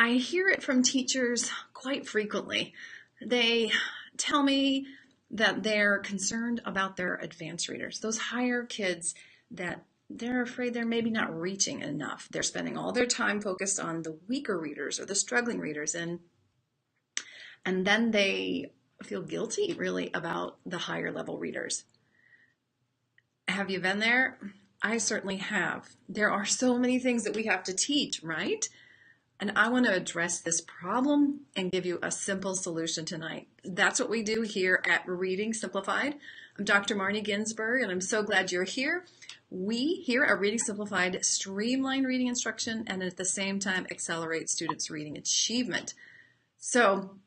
I hear it from teachers quite frequently. They tell me that they're concerned about their advanced readers, those higher kids that they're afraid they're maybe not reaching enough. They're spending all their time focused on the weaker readers or the struggling readers, and then they feel guilty really about the higher level readers. Have you been there? I certainly have. There are so many things that we have to teach, right? And I want to address this problem and give you a simple solution tonight. That's what we do here at Reading Simplified. I'm Dr. Marnie Ginsberg, and I'm so glad you're here. We here at Reading Simplified streamline reading instruction and at the same time accelerate students' reading achievement. So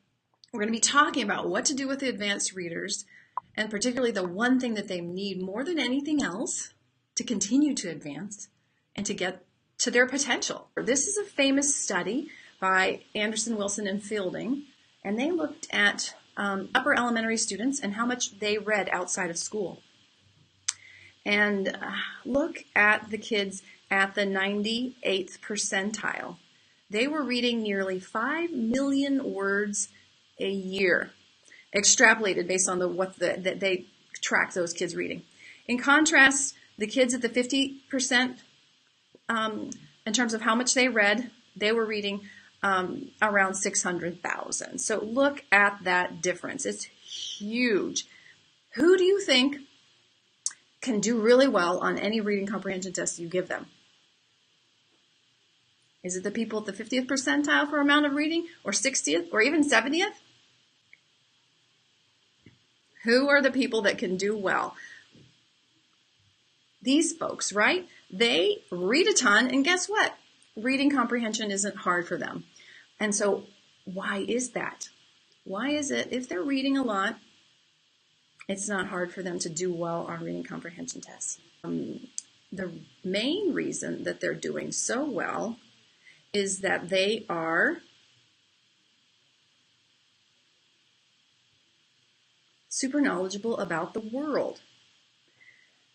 we're going to be talking about what to do with the advanced readers, and particularly the one thing that they need more than anything else to continue to advance and to get to their potential. This is a famous study by Anderson, Wilson, and Fielding, and they looked at upper elementary students and how much they read outside of school. And look at the kids at the 98th percentile. They were reading nearly 5 million words a year, extrapolated based on that they track those kids reading. In contrast, the kids at the 50%, in terms of how much they read, they were reading around 600,000. So look at that difference. It's huge. Who do you think can do really well on any reading comprehension test you give them? Is it the people at the 50th percentile for amount of reading, or 60th, or even 70th? Who are the people that can do well? These folks, right? They read a ton, and guess what? Reading comprehension isn't hard for them. And so why is that? Why is it, if they're reading a lot, it's not hard for them to do well on reading comprehension tests? The main reason that they're doing so well is that they are super knowledgeable about the world.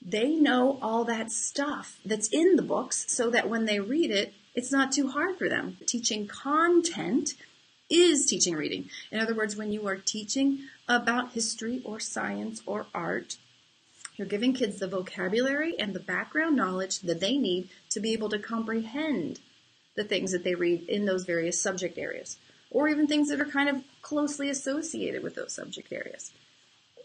They know all that stuff that's in the books so that when they read it, it's not too hard for them. Teaching content is teaching reading. In other words, when you are teaching about history or science or art, you're giving kids the vocabulary and the background knowledge that they need to be able to comprehend the things that they read in those various subject areas, or even things that are kind of closely associated with those subject areas.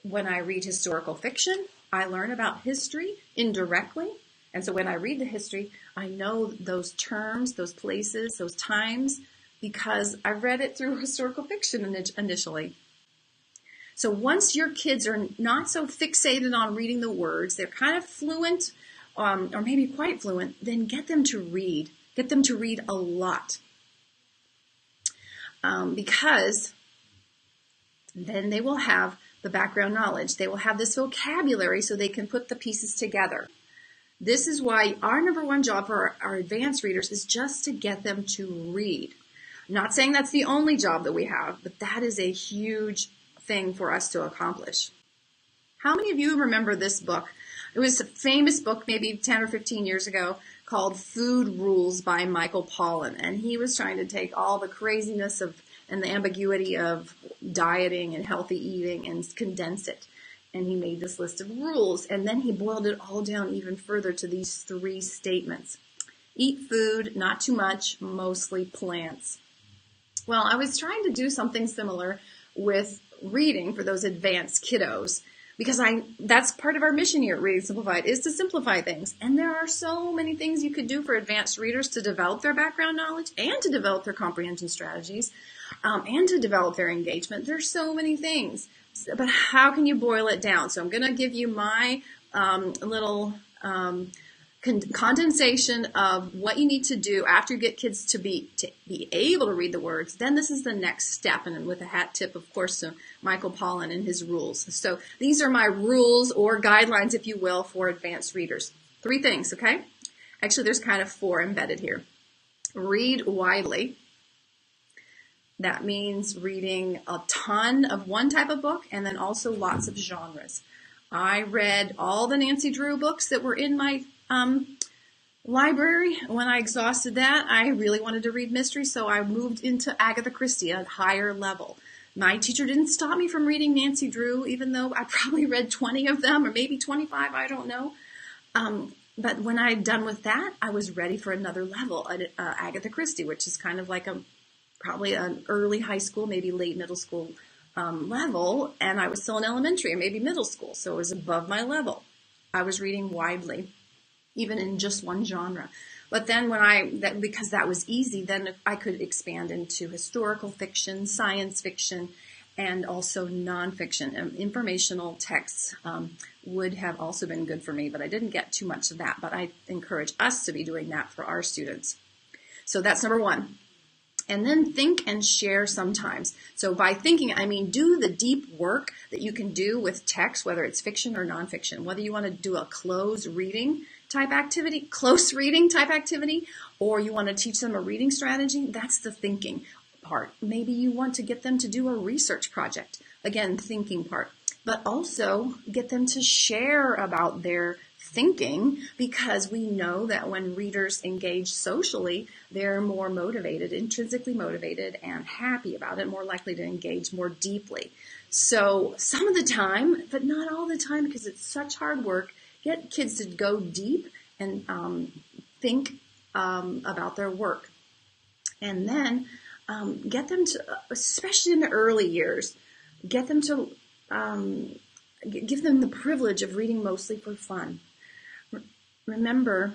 When I read historical fiction, I learn about history indirectly. And so when I read the history, I know those terms, those places, those times, because I read it through historical fiction initially. So once your kids are not so fixated on reading the words, they're kind of fluent, or maybe quite fluent, then get them to read. Get them to read a lot. Because then they will have the background knowledge. They will have this vocabulary so they can put the pieces together. This is why our number one job for our advanced readers is just to get them to read. I'm not saying that's the only job that we have, but that is a huge thing for us to accomplish. How many of you remember this book? It was a famous book maybe 10 or 15 years ago called Food Rules by Michael Pollan. And he was trying to take all the craziness and the ambiguity of dieting and healthy eating and condense it. And he made this list of rules, and then he boiled it all down even further to these 3 statements. Eat food, not too much, mostly plants. Well, I was trying to do something similar with reading for those advanced kiddos, because that's part of our mission here at Reading Simplified, is to simplify things. And there are so many things you could do for advanced readers to develop their background knowledge and to develop their comprehension strategies and to develop their engagement. There's so many things. But how can you boil it down? So I'm going to give you my little condensation of what you need to do after you get kids to be able to read the words. Then this is the next step, and with a hat tip, of course, to Michael Pollan and his rules. So these are my rules or guidelines, if you will, for advanced readers. 3 things, okay? Actually, there's kind of 4 embedded here. Read widely. That means reading a ton of one type of book and then also lots of genres. I read all the Nancy Drew books that were in my Library, when I exhausted that, I really wanted to read mystery, so I moved into Agatha Christie at a higher level. My teacher didn't stop me from reading Nancy Drew, even though I probably read 20 of them, or maybe 25, I don't know. But when I had done with that, I was ready for another level at Agatha Christie, which is kind of like probably an early high school, maybe late middle school level, and I was still in elementary or maybe middle school, so it was above my level. I was reading widely, even in just one genre. But then because that was easy, then I could expand into historical fiction, science fiction, and also nonfiction. Informational texts would have also been good for me, but I didn't get too much of that. But I encourage us to be doing that for our students. So that's number one. And then think and share sometimes. So by thinking, I mean do the deep work that you can do with text, whether it's fiction or nonfiction. Whether you want to do a close reading type activity, or you want to teach them a reading strategy, that's the thinking part. Maybe you want to get them to do a research project. Again, thinking part. But also get them to share about their thinking, because we know that when readers engage socially, they're more motivated, intrinsically motivated, and happy about it, more likely to engage more deeply. So some of the time, but not all the time, because it's such hard work, get kids to go deep and think about their work. And then get them to, especially in the early years, get them to give them the privilege of reading mostly for fun. Remember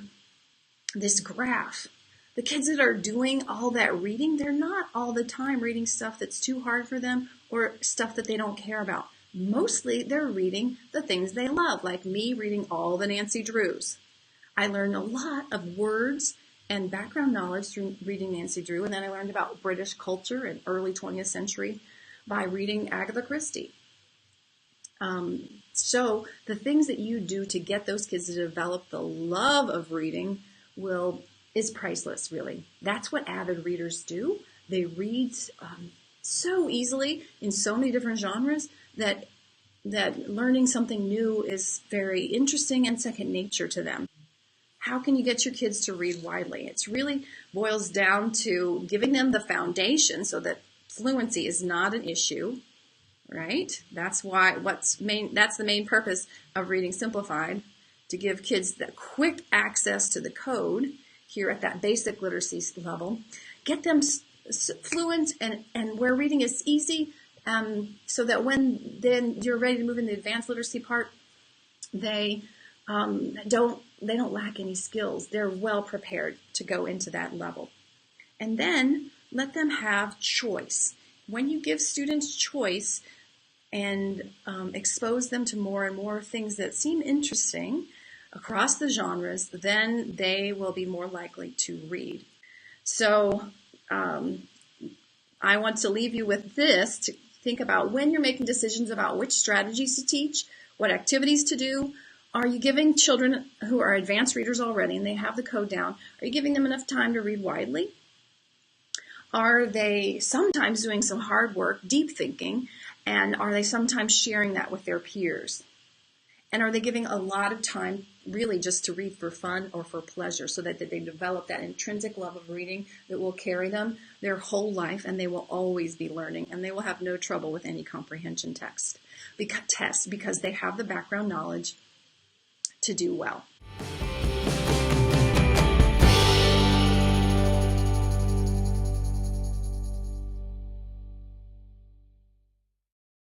this graph. The kids that are doing all that reading, they're not all the time reading stuff that's too hard for them or stuff that they don't care about. Mostly they're reading the things they love, like me reading all the Nancy Drews. I learned a lot of words and background knowledge through reading Nancy Drew, and then I learned about British culture in early 20th century by reading Agatha Christie. So the things that you do to get those kids to develop the love of reading is priceless, really. That's what avid readers do. They read so easily in so many different genres that learning something new is very interesting and second nature to them. How can you get your kids to read widely? It really boils down to giving them the foundation so that fluency is not an issue. Right? That's the main purpose of Reading Simplified, to give kids the quick access to the code here at that basic literacy level, get them fluent and where reading is easy, so that when then you're ready to move into the advanced literacy part, they don't lack any skills. They're well prepared to go into that level. And then let them have choice. When you give students choice and expose them to more and more things that seem interesting across the genres, then they will be more likely to read. So I want to leave you with this to think about when you're making decisions about which strategies to teach, what activities to do. Are you giving children who are advanced readers already and they have the code down, are you giving them enough time to read widely? Are they sometimes doing some hard work, deep thinking, and are they sometimes sharing that with their peers? And are they giving a lot of time really just to read for fun or for pleasure, so that they develop that intrinsic love of reading that will carry them their whole life, and they will always be learning, and they will have no trouble with any comprehension test because they have the background knowledge to do well.